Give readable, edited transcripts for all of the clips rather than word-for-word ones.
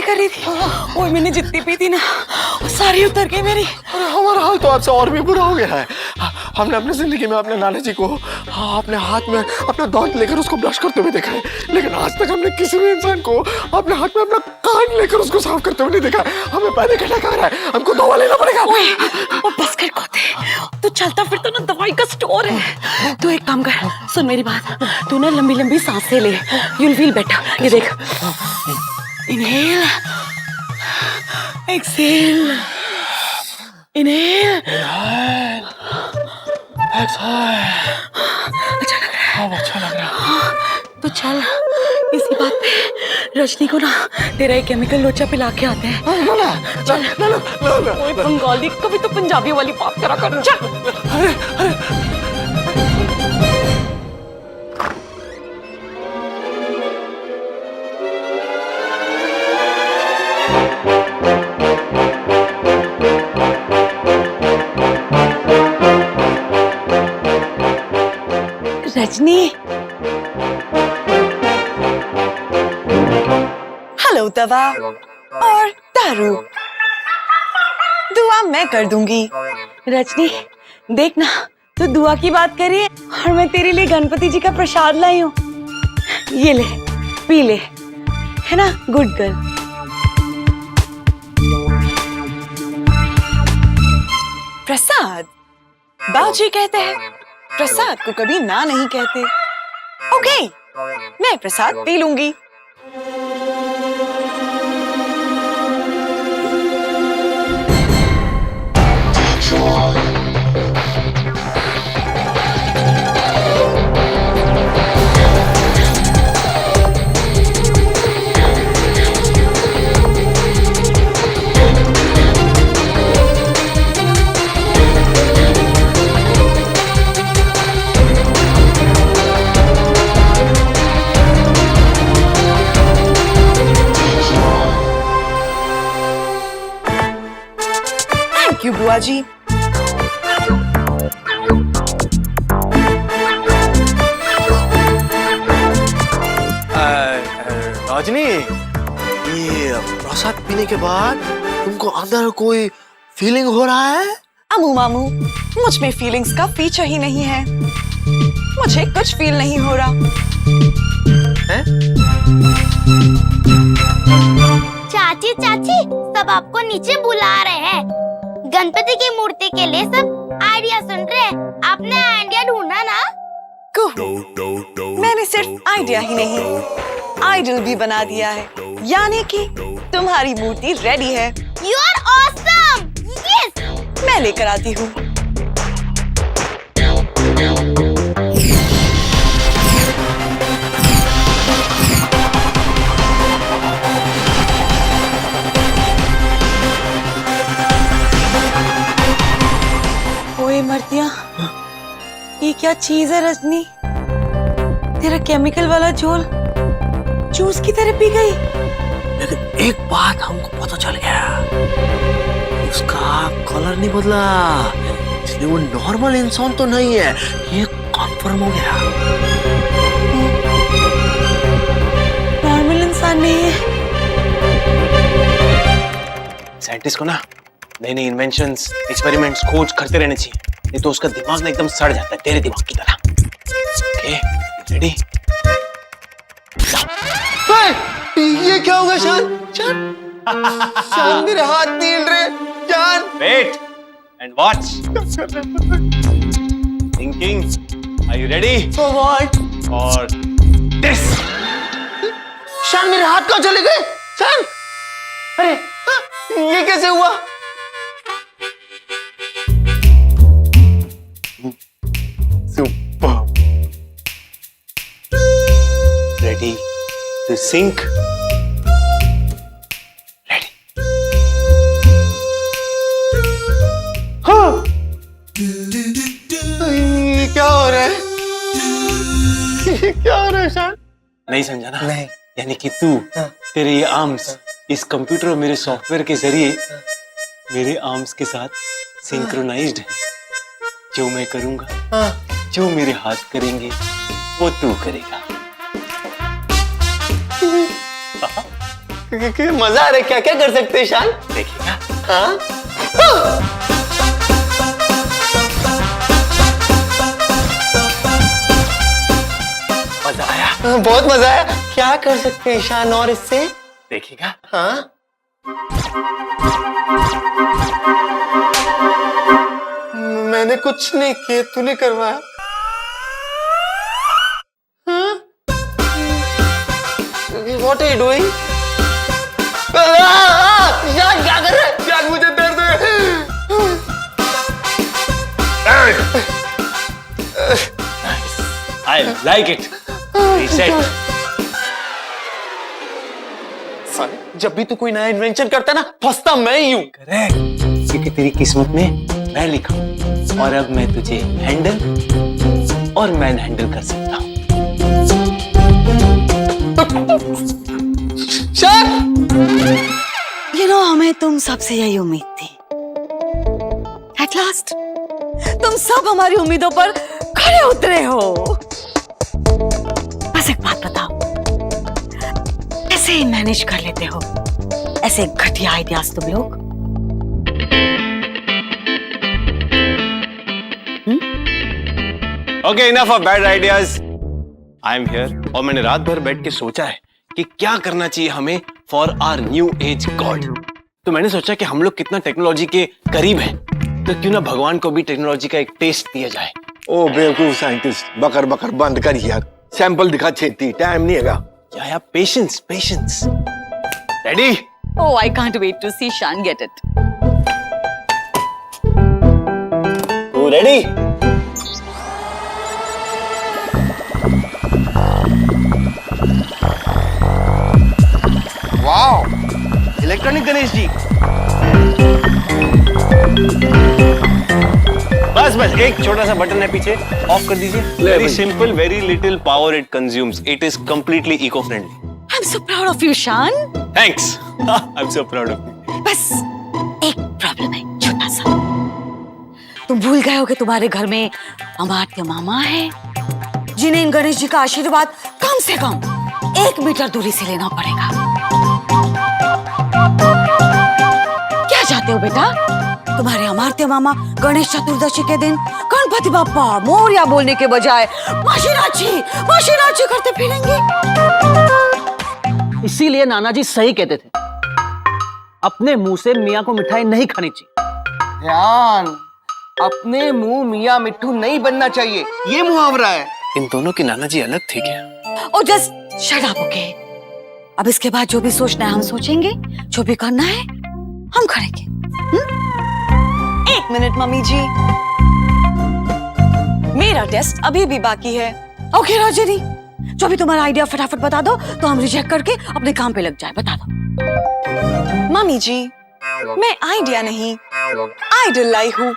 बातें कर रही थी। ओए मैंने जितनी पी थी ना वो सारी उतर गई मेरी। अरे हमारा हाल तो आपसे और भी बुरा हो गया है। हमने अपनी जिंदगी में अपने नाना जी को अपने हाथ में अपना दांत लेकर उसको ब्रश करते हुए देखा है, लेकिन आज तक हमने किसी भी इंसान को अपने हाथ में अपना कान लेकर उसको साफ करते हुए नहीं देखा। हमें पैनिक अटैक आ रहा है, हमको दवा लेना पड़ेगा। ओए बस कर कोते, तू चलता फिरता ना दवाई का स्टोर है। तू एक काम कर, सुन मेरी बात, तू ना लंबी लंबी सांसें ले, you'll feel better। ये देख, इनहेल, एक्सहेल, इनहेल, अच्छा लग रहा है। तो चल इसी बात पे रजनी को ना तेरा एक केमिकल लोचा पिला के आते हैं। चल ओए बंगाली कभी तो पंजाबी वाली बात करा कर। चल रजनी। हेलो दवा और दारू, दुआ मैं कर दूंगी। रजनी देख ना, तू दुआ की बात कर रही है और मैं तेरे लिए गणपति जी का प्रसाद लाई हूँ। ये ले, पी ले, है ना गुड गर्ल। प्रसाद? बाबूजी कहते हैं प्रसाद को कभी ना नहीं कहते। ओके, मैं प्रसाद पी लूंगी। थैंक यू बुआ जी। रजनी, ये प्रसाद पीने के बाद तुमको अंदर कोई फीलिंग हो रहा है? अमू मामू, मुझ में फीलिंग्स का फीचर ही नहीं है। मुझे कुछ फील नहीं हो रहा है? चाची चाची, सब आपको नीचे बुला रहे हैं। गणपति की मूर्ति के लिए सब आइडिया सुन रहे हैं। आपने आइडिया ढूंढा ना? मैंने सिर्फ आइडिया ही नहीं, आइडल भी बना दिया है। यानी कि तुम्हारी मूर्ति रेडी है। You are awesome! Yes! मैं लेकर आती हूँ। ओए मर्तिया, ये क्या चीज है रजनी? तेरा केमिकल वाला झोल जूस की तरह पी गई। लेकिन एक बात हमको पता चल गया, उसका कलर नहीं बदला, इसलिए वो नॉर्मल इंसान तो नहीं है, ये कंफर्म हो गया। नॉर्मल इंसान नहीं है। साइंटिस्ट को ना नई नई इन्वेंशंस, एक्सपेरिमेंट्स, खोज करते रहने चाहिए, नहीं तो उसका दिमाग ना एकदम सड़ जाता है तेरे दिमाग की तरह। Okay, ready? ये क्या होगा शान? शान मेरे हाथ नहीं हिल रहे। Shan wait and watch. Thinking, are you ready? For what? For this. Shan मेरे हाथ कहाँ चले गए? शान, अरे ये कैसे हुआ? Super. Ready to sync? Ready? हाँ, ये क्या हो रहा है? ये क्या हो रहा है शान? नहीं समझा ना? नहीं। यानी कि तू, तेरे ये आर्म्स इस कंप्यूटर और मेरे सॉफ्टवेयर के जरिए मेरे आर्म्स के साथ सिंक्रोनाइज्ड है। जो मैं करूंगा, जो मेरे हाथ करेंगे, वो तू करेगा। मजा आ रहा है, क्या क्या कर सकते हैं ईशान? देखिएगा। हाँ मजा आया, बहुत मजा आया। क्या कर सकते हैं ईशान और इससे? देखिएगा। हाँ मैंने कुछ नहीं किया, तूने करवाया। What are you doing? यार क्या कर रहे हैं? यार मुझे दर्द है। I like it. Reset. जब भी तू कोई नया इन्वेंशन करता ना, फंसता मैं ही हूँ। करेक्ट, क्योंकि तेरी किस्मत में मैं लिखा हूँ और अब मैं तुझे हैंडल और मैन हैंडल कर सकता हूँ। हमें तुम सबसे यही उम्मीद थी। एट लास्ट तुम सब हमारी उम्मीदों पर खड़े उतरे हो। बस एक बात बताओ, कैसे मैनेज कर लेते हो ऐसे घटिया आइडियाज तुम लोग? Okay, enough of bad ideas. I am here और मैंने रात भर बैठ के सोचा है कि क्या करना चाहिए हमें for our new age god. तो मैंने सोचा कि हम लोग कितना टेक्नोलॉजी के करीब हैं, तो क्यों ना भगवान को भी टेक्नोलॉजी का एक टेस्ट दिया जाए। ओ बेवकूफ साइंटिस्ट, बकर बकर बंद कर यार, सैंपल दिखा छेती, टाइम नहीं हैगा। या patience patience. Ready? Oh, I can't wait to see Shan get it. You ready? Wow, electronic Ganesh ji. बस बस एक छोटा सा बटन है पीछे, ऑफ कर दीजिए। Very simple, very little power it consumes, it is completely eco friendly. I'm so proud of you, Shan. Thanks. I am so proud of you. बस एक प्रॉब्लम है, छोटा सा। तुम भूल गए हो कि तुम्हारे घर में अमात्य मामा है, जिन्हें इन गणेश जी का आशीर्वाद कम से कम 1 मीटर दूरी से लेना पड़ेगा। क्या चाहते हो बेटा? तुम्हारे अमात्य मामा गणेश चतुर्दशी के दिन गणपति बाप्पा मोरया बोलने के बजाय माशीनाची करते फिरेंगे। इसीलिए नाना जी सही कहते थे, अपने मुंह से मियाँ को मिठाई नहीं खानी चाहिए। ध्यान, अपने मुंह मियाँ मिट्ठू नहीं बनना चाहिए, ये मुहावरा है। इन दोनों की नाना जी अलग थे क्या? ओ जस्ट शट अप, ओके? अब इसके बाद जो भी सोचना है हम सोचेंगे, जो भी करना है हम करेंगे। 1 मिनट मम्मी जी, मेरा टेस्ट अभी भी बाकी है। ओके राजनी, जो भी तुम्हारा आइडिया फटाफट बता दो तो हम रिजेक्ट करके अपने काम पे लग जाए। बता दो। मम्मी जी, मैं आइडिया नहीं, आइडल लाई हूँ।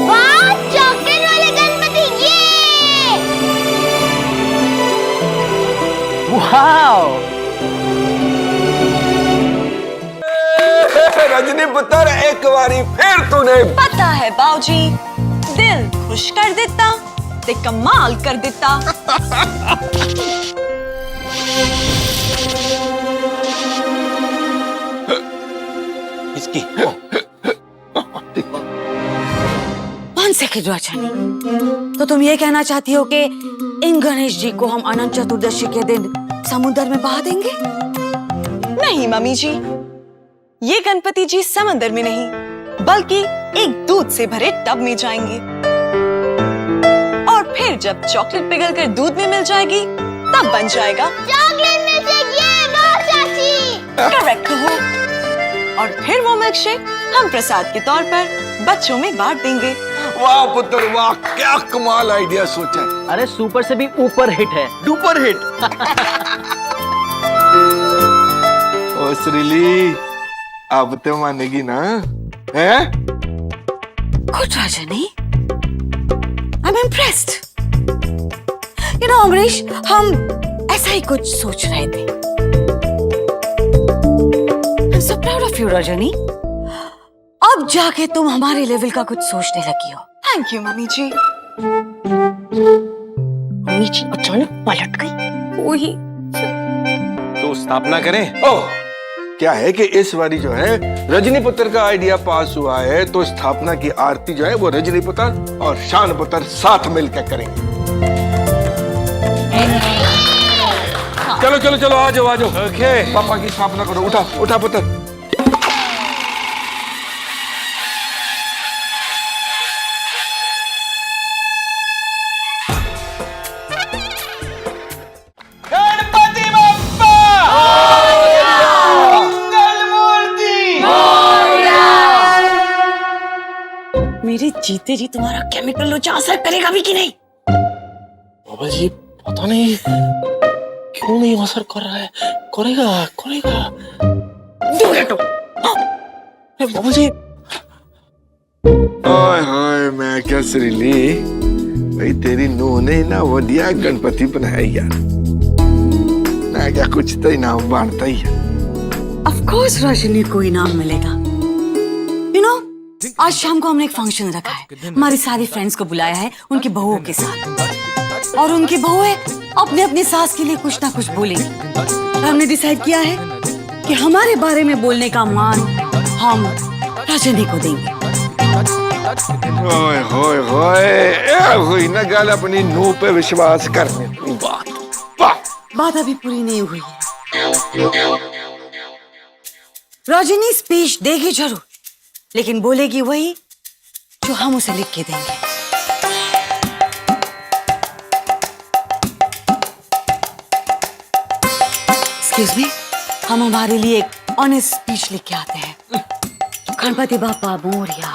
वाह, चॉकलेट वाले गणपति, ये वाओ, रजनी पुत्र, एक बारी फिर तूने। पता है बाऊजी, दिल खुश कर देता ते कमाल कर देता। इसकी 1 सेकेंड राजनी, तो तुम ये कहना चाहती हो कि इन गणेश जी को हम अनंत चतुर्दशी के दिन समुद्र में बहा देंगे? नहीं मम्मी जी, ये गणपति जी समंदर में नहीं, बल्कि एक दूध से भरे टब में जाएंगे, और फिर जब चॉकलेट पिघलकर दूध में मिल जाएगी तब बन जाएगा चॉकलेट मिल्क शेक। ये वाह चाची, करेक्ट हो। और फिर वो मिल्क शेक हम प्रसाद के तौर पर बच्चों में बांट देंगे। वाह पुत्र वाह, क्या कमाल आइडिया सोचा है। अरे सुपर से भी ऊपर हिट है। Duper hit. ओ श्रीली, अब तो मानेगी ना? हैं? Good Rajni, I am impressed. You know Amrish, हम ऐसा ही कुछ सोच रहे थे। I'm so proud of you Rajni. अब जाके तुम हमारे लेवल का कुछ सोचने लगी हो। Thank you mummy ji. Mummy ji अचानक पलट गई। वही तो स्थापना करें। ओह, क्या है कि इस बारी जो है रजनी पुत्र का आइडिया पास हुआ है, तो स्थापना की आरती जो है वो रजनी पुत्र और शान पुत्र साथ मिलकर करेंगे। चलो चलो चलो, आ जाओ आ जाओ। ओके। पापा की स्थापना करो। उठा उठा पुत्र। गणपति बप्पा मंगल मूर्ति। मेरे जीते जी तुम्हारा केमिकल लोचा असर करेगा भी कि नहीं? बाबा जी पता नहीं क्यों नहीं असर कर रहा है। करेगा करेगा। दूर हटो। बाबा जी। हाय हाय, मैं क्या सरीली भाई, तेरी नूह ने ना वधिया गणपति बनाया यार। मैं क्या कुछ तो इनाम बांटता ही है। ऑफ कोर्स रजनी को इनाम मिलेगा। यू नो, आज शाम को हमने एक फंक्शन रखा है। हमारी सारी फ्रेंड्स को बुलाया है उनकी बहुओं के साथ, और उनकी बहुएं अपने अपनी सास के लिए कुछ ना कुछ बोलेंगी। और हमने डिसाइड किया है कि हमारे बारे में बोलने का मान हम रजनी को देंगे। ओए होए होए, ए हुई ना गल अपनी नूह पे विश्वास करने की बात। वाह, बात अभी पूरी नहीं हुई है। रजनी स्पीच देगी जरूर, लेकिन बोलेगी वही जो हम उसे लिख के देंगे। एक्सक्यूज मी, हम हमारे लिए एक ऑनेस्ट स्पीच लिख के आते हैं। गणपति बाप्पा मोरिया।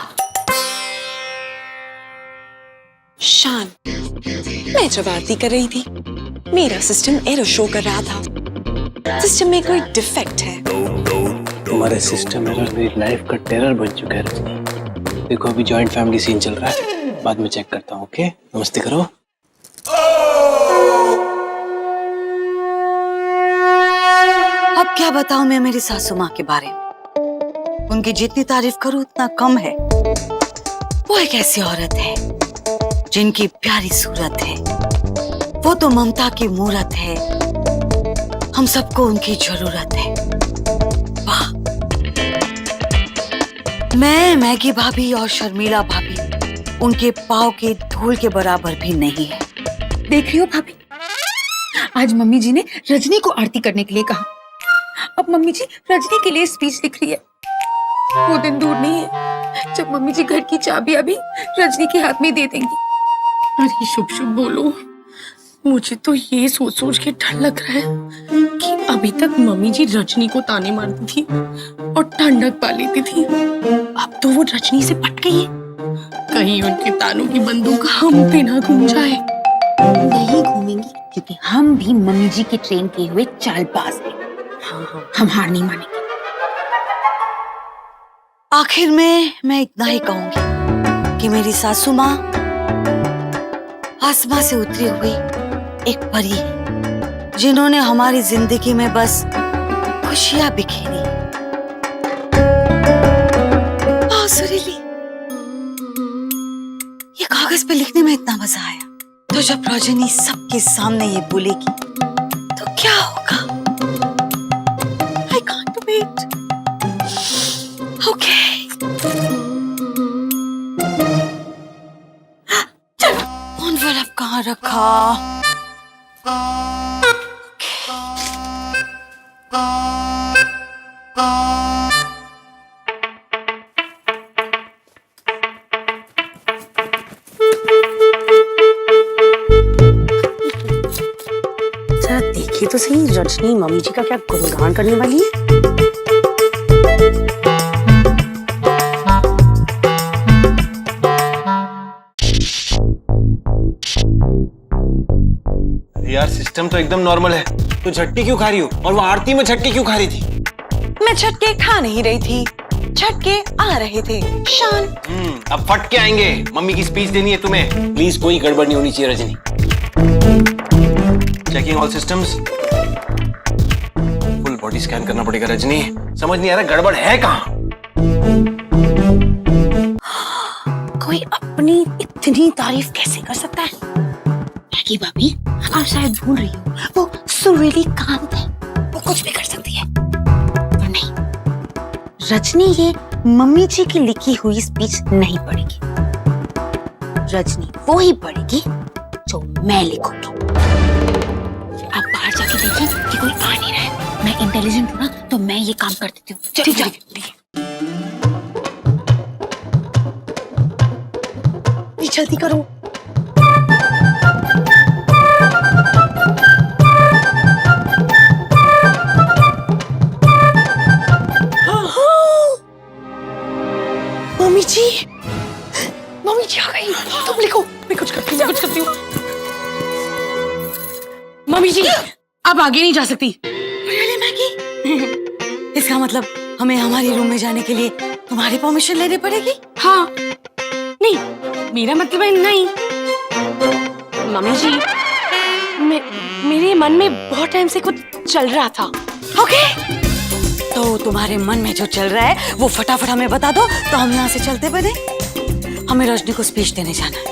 शान, मैं जब आरती कर रही थी मेरा सिस्टम एरर शो कर रहा था। सिस्टम में कोई डिफेक्ट है। तुम्हारे सिस्टम एरर मेरी लाइफ का टेरर बन चुका है रजनी। देखो अभी जॉइंट फैमिली सीन चल रहा है, बाद में चेक करता हूँ। ओके, नमस्ते करो। अब क्या बताऊं मैं मेरी सासू माँ के बारे में। उनकी जितनी तारीफ करूं उतना कम है। वो एक ऐसी औरत है जिनकी प्यारी सूरत है। वो तो ममता की मूरत है। हम सबको उनकी जरूरत है। वाह, मैं, मैगी भाभी और शर्मिला भाभी उनके पाँव के धूल के बराबर भी नहीं है। देख रही हो भाभी, आज मम्मी जी ने रजनी को आरती करने के लिए कहा। अब मम्मी जी रजनी के लिए स्पीच लिख रही है। वो दिन दूर नहीं है जब मम्मी जी घर की चाबियां भी रजनी के हाथ में दे देंगी। अरे शुभ शुभ बोलो। मुझे तो ये सोच सोच के डर लग रहा है कि अभी तक मम्मी जी रजनी को ताने मारती थी और ठंडक पा लेती थी। अब तो वो रजनी से पट गई है। कहीं उनके तानों की बंदूक हम पे ना घूम जाए। नहीं घूमेंगी, क्योंकि हम भी मम्मी जी के ट्रेन किए हुए चालबाज हैं। हम हार नहीं मानेंगे। आखिर में मैं इतना ही कहूंगी कि मेरी सासू माँ आसमां से उतरी हुई एक परी है, जिन्होंने हमारी जिंदगी में बस खुशियां बिखेरी। सुरीली, ये कागज पे लिखने में इतना मजा आया, तो जब रजनी सबके सामने ये बोलेगी तो क्या होगा? I can't wait. Okay. चलो, एनवेलप कहाँ रखा? जरा देखिए तो सही, रजनी मम्मी जी का क्या गुणगान करने वाली है। यार सिस्टम तो एकदम नॉर्मल है, तो झटके क्यों खा रही हो? और वो आरती में झटके क्यों खा रही थी? मैं झटके खा नहीं रही थी, झटके आ रहे थे। शान, अब फट के आएंगे। मम्मी की स्पीच देनी है तुम्हें। प्लीज कोई गड़बड़ नहीं होनी चाहिए Rajni. Checking all systems. Full body body scan करना पड़ेगा रजनी। समझ नहीं आ रहा गड़बड़ है कहाँ। कोई अपनी इतनी तारीफ कैसे कर सकता है? मैगी भाभी, आप शायद भूल रही हो, वो सुरीली कांत है, वो कुछ भी कर सकती है। पर नहीं, रजनी ये मम्मी जी की लिखी हुई स्पीच नहीं पढ़ेगी। रजनी वो ही पढ़ेगी जो मैं लिखूंगी। आप बाहर जाके देखें कि कोई आ नहीं रहा है। मैं इंटेलिजेंट हूँ ना, तो मैं ये काम कर देती हूँ। ठीक है, जल्दी करो। मम्मी जी आ गई। तुम लिखो, मैं कुछ करती हूँ। मम्मी जी अब आगे नहीं जा सकती। मैगी इसका मतलब हमें हमारे रूम में जाने के लिए तुम्हारी परमिशन लेनी पड़ेगी? हाँ। नहीं, मेरा मतलब है नहीं। मम्मी जी, मेरे मन में बहुत टाइम से कुछ चल रहा था। ओके, तो तुम्हारे मन में जो चल रहा है वो फटाफट हमें बता दो, तो हम यहाँ से चलते बने। हमें रजनी को स्पीच देने जाना है,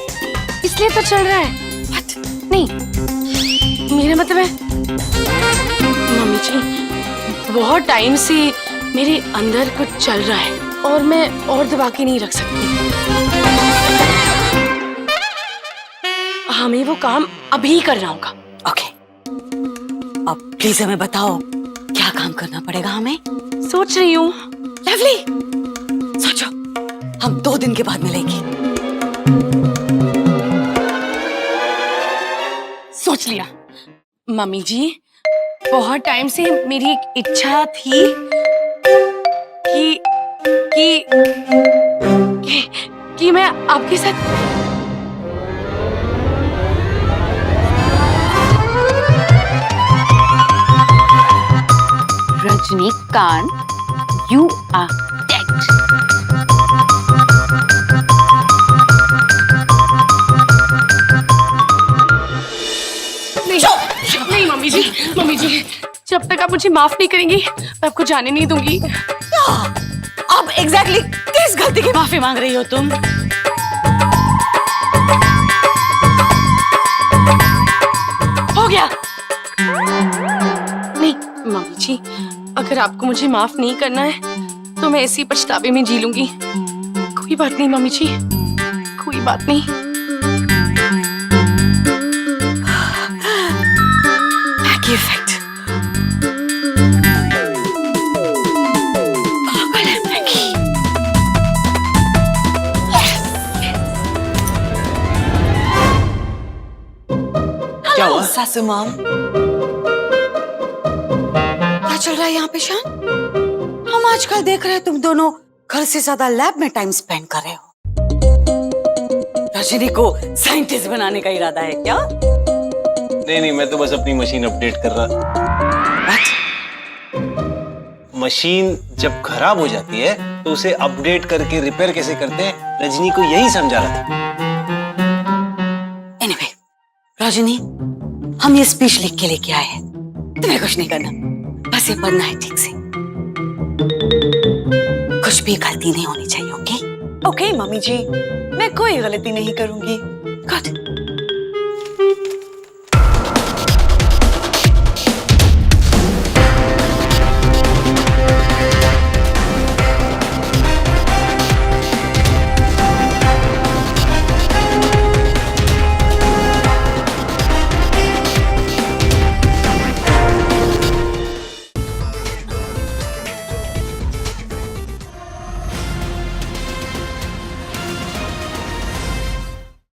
इसलिए तो चल रहा है। What? नहीं, मेरा मतलब है मम्मी जी, बहुत टाइम से मेरे अंदर कुछ चल रहा है और मैं और दबा के नहीं रख सकती। हमें वो काम अभी करना होगा। ओके, अब प्लीज हमें बताओ क्या काम करना पड़ेगा हमें? सोच रही हूँ। लवली, सोचो, हम 2 दिन के बाद मिलेंगे। सोच लिया। मम्मी जी, बहुत टाइम से मेरी एक इच्छा थी कि मैं आपके साथ Rajnikant, you are dead. नहीं मम्मी जी, जब तक आप मुझे माफ नहीं करेंगी मैं आपको जाने नहीं दूंगी। अब एग्जैक्टली किस गलती की माफी मांग रही हो तुम? हो गया। नहीं मम्मी जी, अगर आपको मुझे माफ नहीं करना है तो मैं इसी पछतावे में जी लूंगी। कोई बात नहीं मम्मी जी, कोई बात नहीं। Maggi effect. पागल है मैगी। क्या हुआ? सासू माम, क्या चल रहा है यहाँ पे शान? हम आजकल देख रहे हैं तुम दोनों घर से ज्यादा लैब में टाइम स्पेंड कर रहे हो। रजनी को साइंटिस्ट बनाने का इरादा है क्या? नहीं, मैं तो बस अपनी मशीन अपडेट कर रहा। मशीन जब खराब हो जाती है तो उसे अपडेट करके रिपेयर कैसे करते हैं, रजनी को यही समझा रहा था। एनीवे, रजनी, हम ये स्पीच लिख के लेके आए हैं। तुम्हें कुछ नहीं करना, बस ये पढ़ना है ठीक से। कुछ भी गलती नहीं होनी चाहिए। ओके? ओके मम्मी जी, मैं कोई गलती नहीं करूंगी। गुड।